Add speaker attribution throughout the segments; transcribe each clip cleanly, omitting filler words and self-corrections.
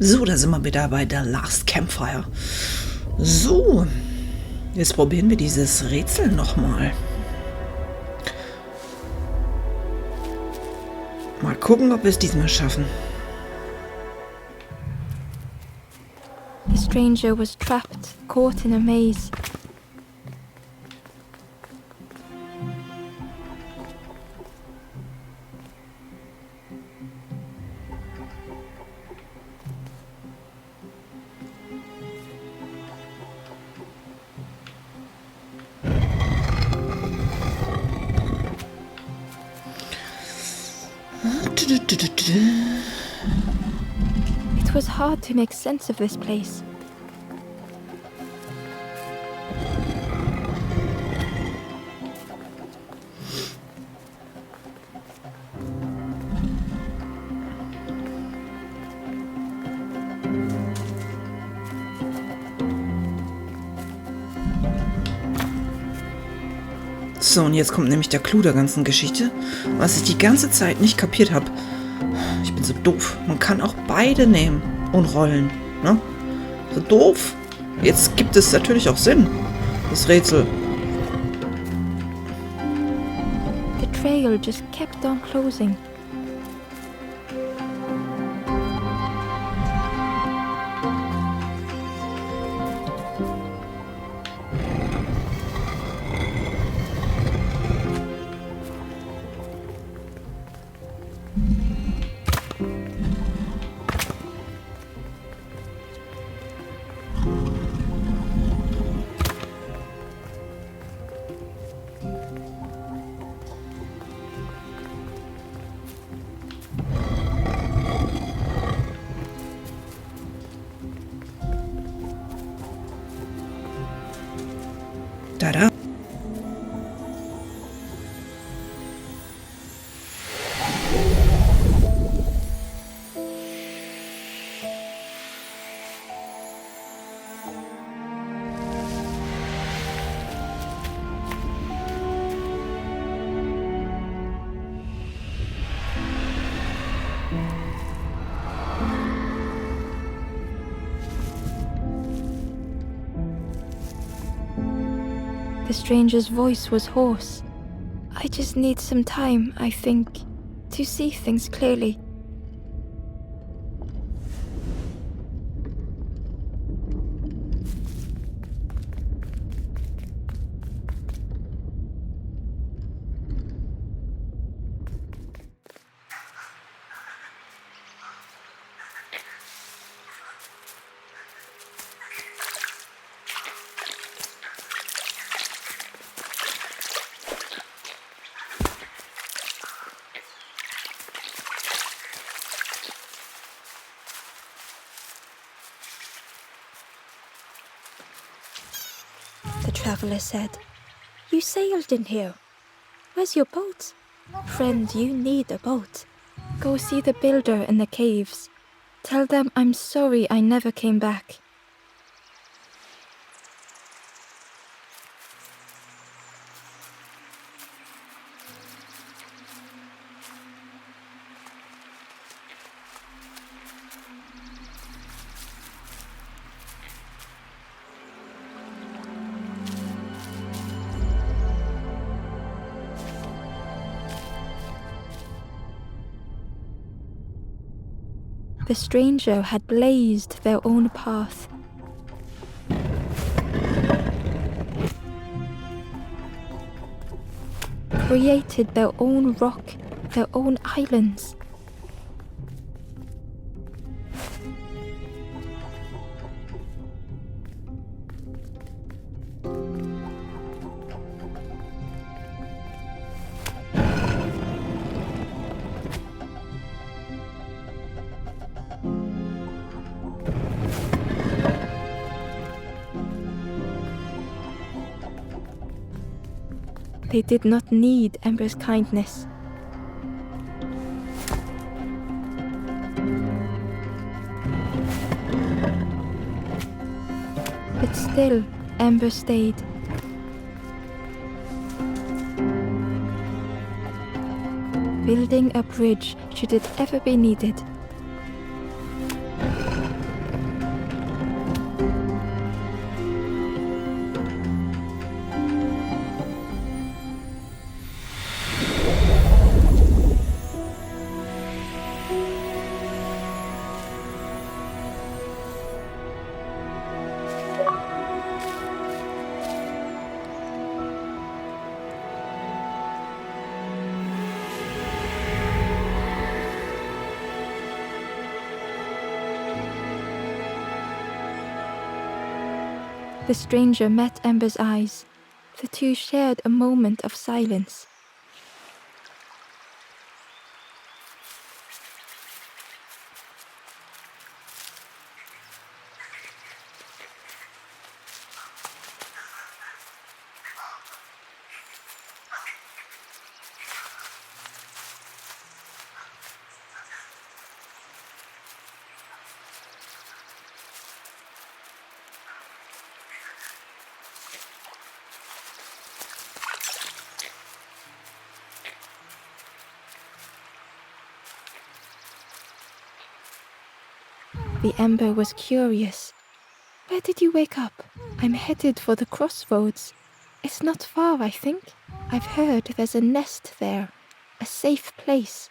Speaker 1: So, da sind wir wieder bei der Last Campfire. So, jetzt probieren wir dieses Rätsel nochmal. Mal gucken, ob wir es diesmal schaffen.
Speaker 2: The stranger was trapped, caught in a maze. It was hard to make sense of this place.
Speaker 1: So, und jetzt kommt nämlich der Clou der ganzen Geschichte, was ich die ganze Zeit nicht kapiert habe. Ich bin so doof. Man kann auch beide nehmen und rollen. Ne? So doof. Jetzt gibt es natürlich auch Sinn, das Rätsel.
Speaker 2: The trail just kept on closing.
Speaker 1: Tada.
Speaker 2: The stranger's voice was hoarse. I just need some time, I think, to see things clearly. The traveler said, "You sailed in here. Where's your boat? Friend, you need a boat. Go see the builder in the caves. Tell them I'm sorry I never came back." The stranger had blazed their own path. Created their own rock, their own islands. They did not need Ember's kindness. But still, Ember stayed. Building a bridge should it ever be needed. The stranger met Ember's eyes. The two shared a moment of silence. The Ember was curious. Where did you wake up? I'm headed for the crossroads. It's not far, I think. I've heard there's a nest there, a safe place.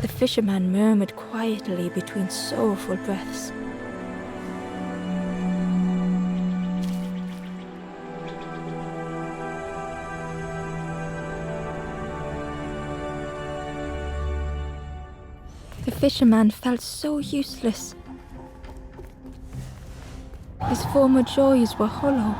Speaker 2: The fisherman murmured quietly between sorrowful breaths. The fisherman felt so useless. His former joys were hollow.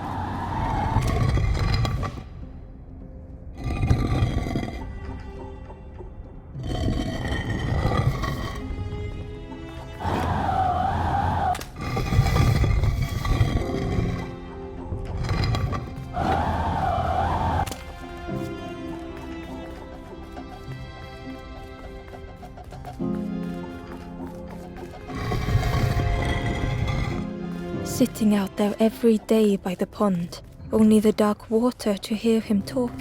Speaker 2: Sitting out there every day by the pond, only the dark water to hear him talk.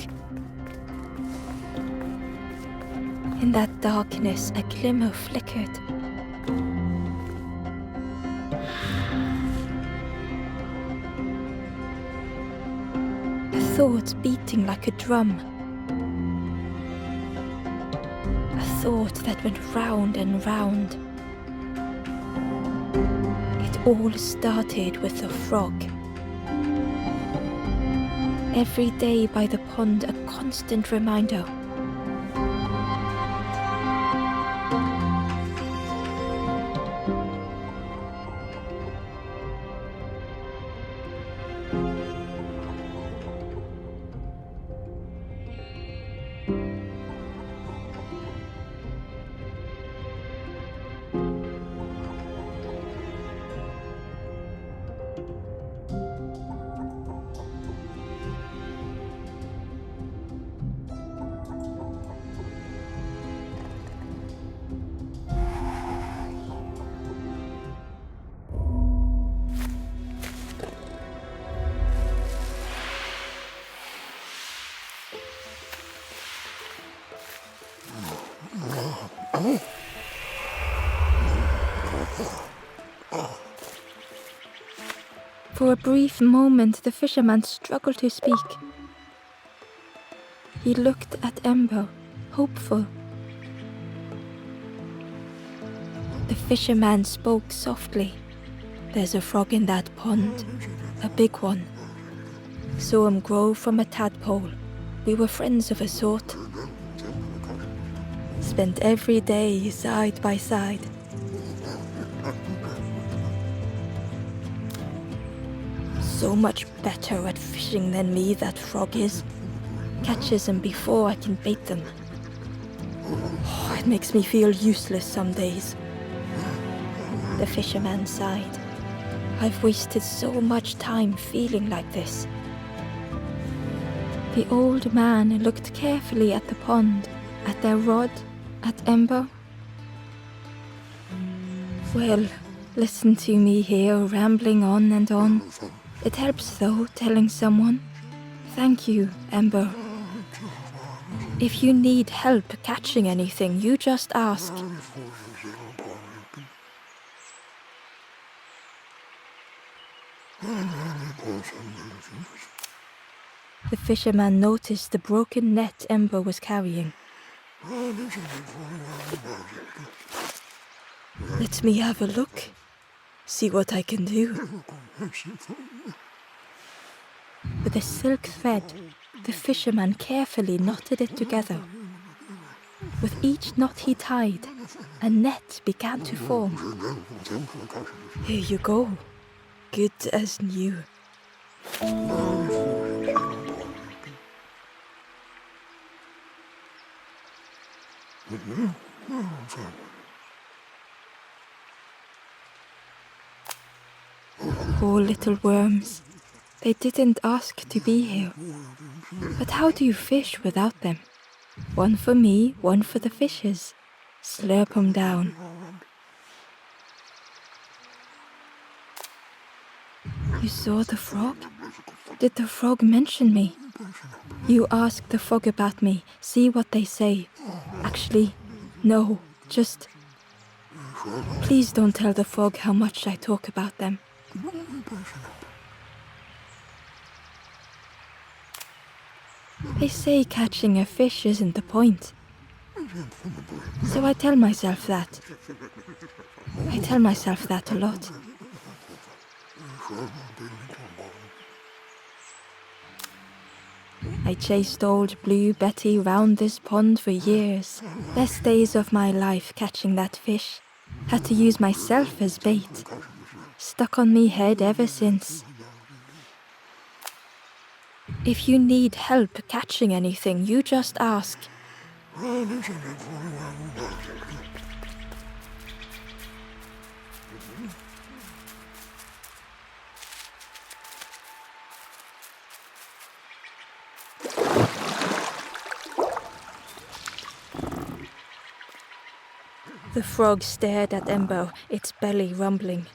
Speaker 2: In that darkness, a glimmer flickered. A thought beating like a drum. A thought that went round and round. It all started with a frog. Every day by the pond, a constant reminder. For a brief moment, the fisherman struggled to speak. He looked at Ember, hopeful. The fisherman spoke softly. There's a frog in that pond, a big one. Saw him grow from a tadpole. We were friends of a sort. Spent every day side by side. So much better at fishing than me, that frog is. Catches them before I can bait them. Oh, it makes me feel useless some days. The fisherman sighed. I've wasted so much time feeling like this. The old man looked carefully at the pond, at their rod, at Ember. Well, listen to me here, rambling on and on. It helps, though, telling someone. Thank you, Ember. If you need help catching anything, you just ask. The fisherman noticed the broken net Ember was carrying. Let me have a look. See what I can do. With a silk thread, the fisherman carefully knotted it together. With each knot he tied, a net began to form. Here you go, good as new. Poor little worms. They didn't ask to be here. But how do you fish without them? One for me, one for the fishes. Slurp 'em down. You saw the frog? Did the frog mention me? You ask the frog about me, see what they say. Actually, no, just... Please don't tell the frog how much I talk about them. They say catching a fish isn't the point. So I tell myself that. I tell myself that a lot. I chased old Blue Betty round this pond for years. Best days of my life catching that fish. Had to use myself as bait. Stuck on me head ever since. If you need help catching anything, you just ask. The frog stared at Ember, its belly rumbling.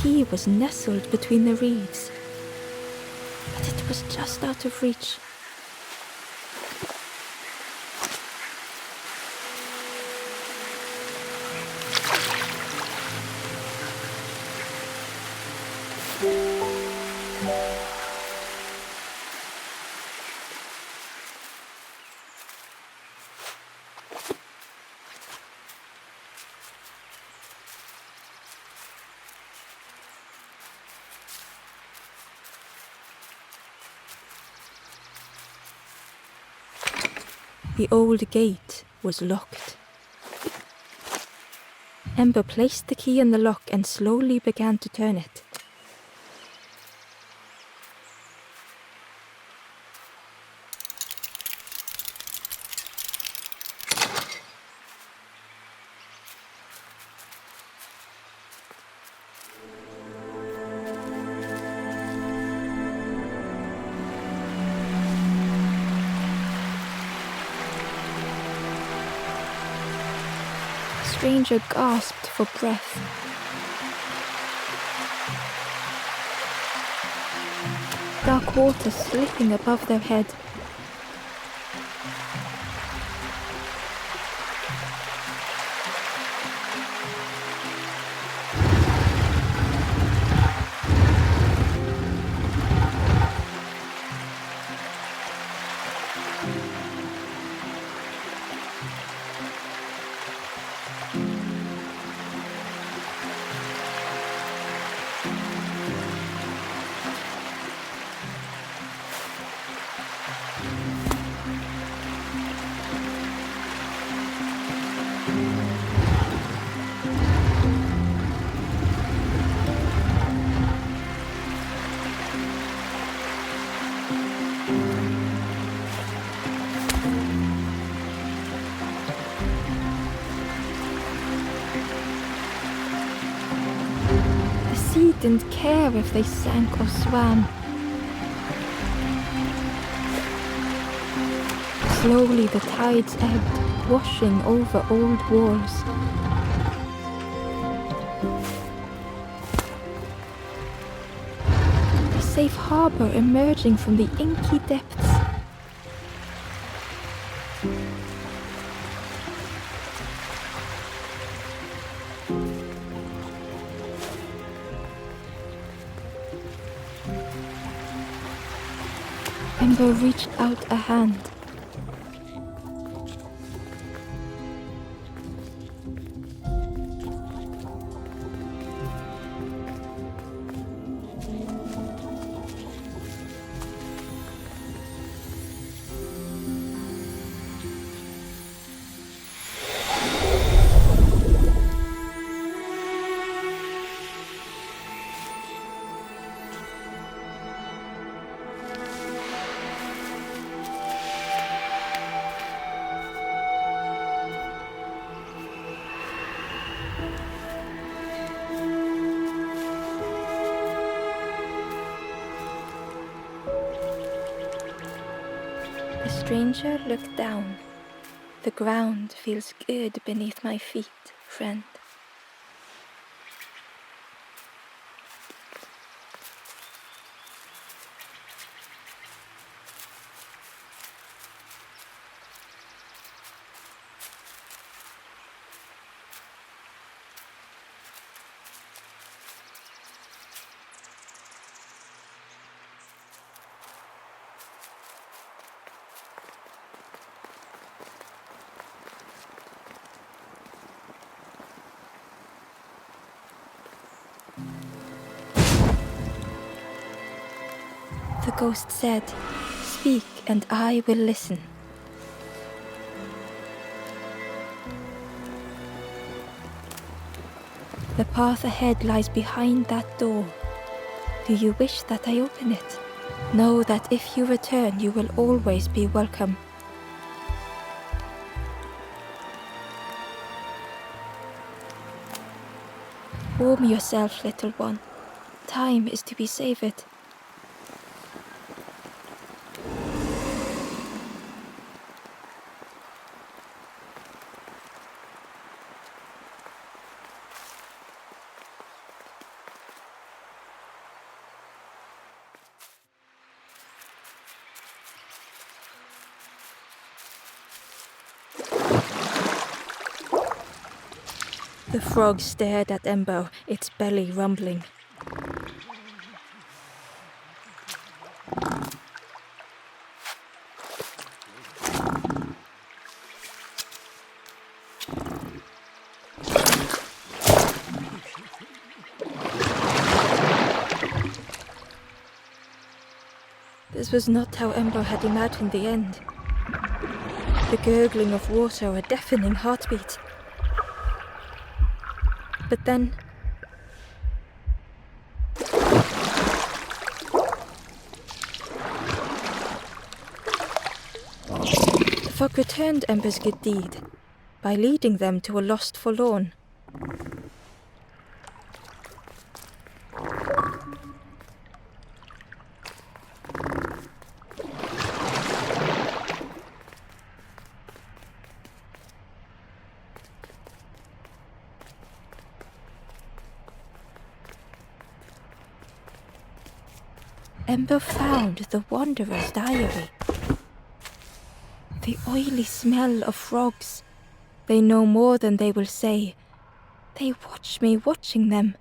Speaker 2: The key was nestled between the reeds, but it was just out of reach. The old gate was locked. Ember placed the key in the lock and slowly began to turn it. stranger gasped for breath. Dark water slipping above their head. The sea didn't care if they sank or swam. Slowly the tides ebbed, washing over old walls. A safe harbor emerging from the inky depths. Ember reached out a hand. The stranger looked down. The ground feels good beneath my feet, friend. The ghost said, "Speak and I will listen." The path ahead lies behind that door. Do you wish that I open it? Know that if you return, you will always be welcome. Warm yourself, little one. Time is to be savored. The frog stared at Ember, its belly rumbling. This was not how Ember had imagined the end. The gurgling of water, a deafening heartbeat. But then... the fog returned Ember's good deed by leading them to a lost forlorn. Ember found the Wanderer's diary. The oily smell of frogs. They know more than they will say. They watch me watching them.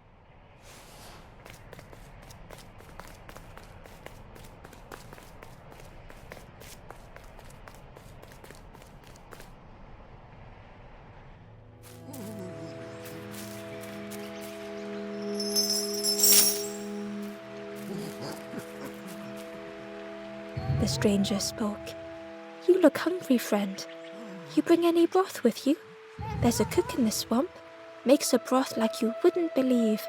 Speaker 2: The stranger spoke. You look hungry, friend. You bring any broth with you? There's a cook in the swamp. Makes a broth like you wouldn't believe.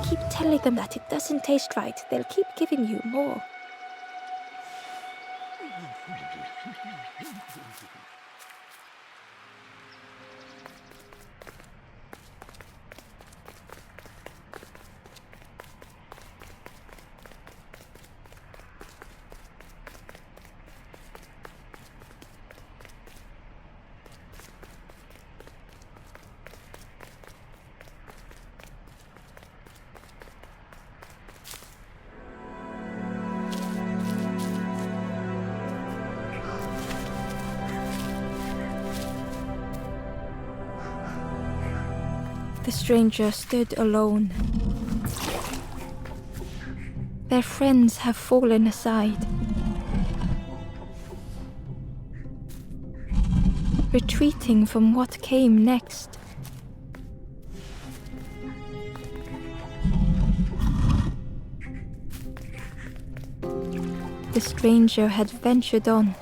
Speaker 2: Keep telling them that it doesn't taste right. They'll keep giving you more. The stranger stood alone. Their friends have fallen aside, retreating from what came next. The stranger had ventured on.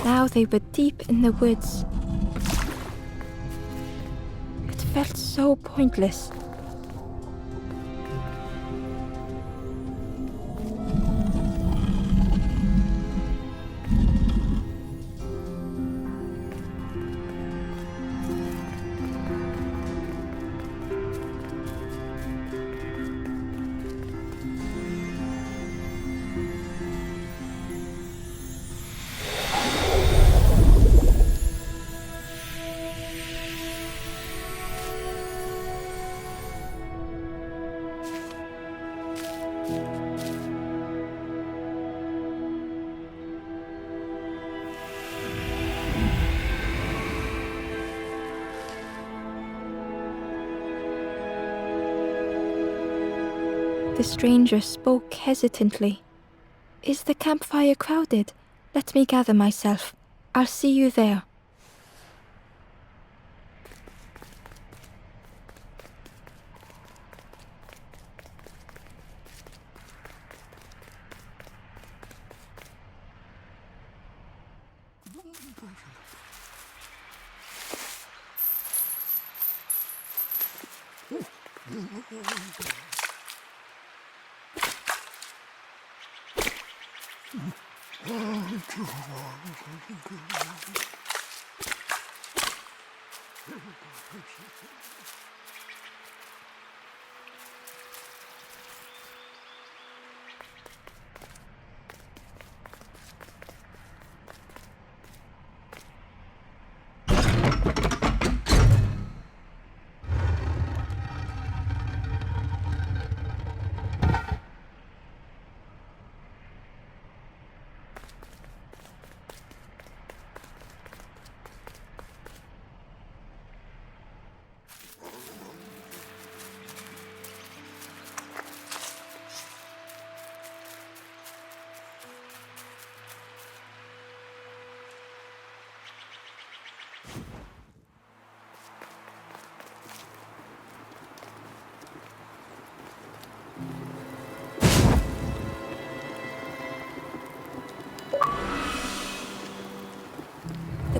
Speaker 2: Now they were deep in the woods. It felt so pointless. The stranger spoke hesitantly. Is the campfire crowded? Let me gather myself. I'll see you there.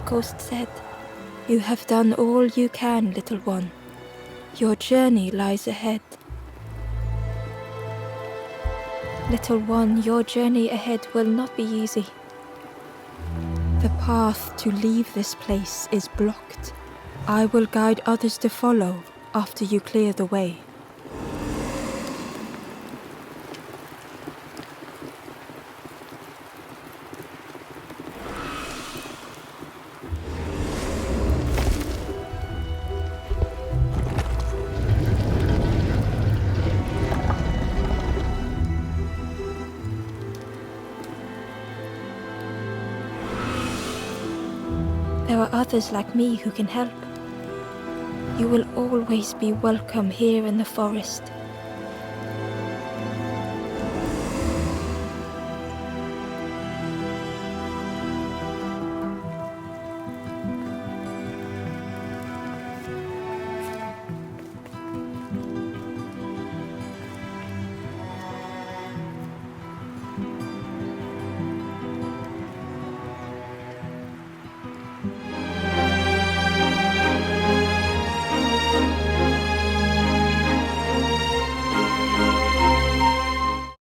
Speaker 2: ghost said. You have done all you can, little one. Your journey lies ahead. Little one, your journey ahead will not be easy. The path to leave this place is blocked. I will guide others to follow after you clear the way. There are others like me who can help. You will always be welcome here in the forest.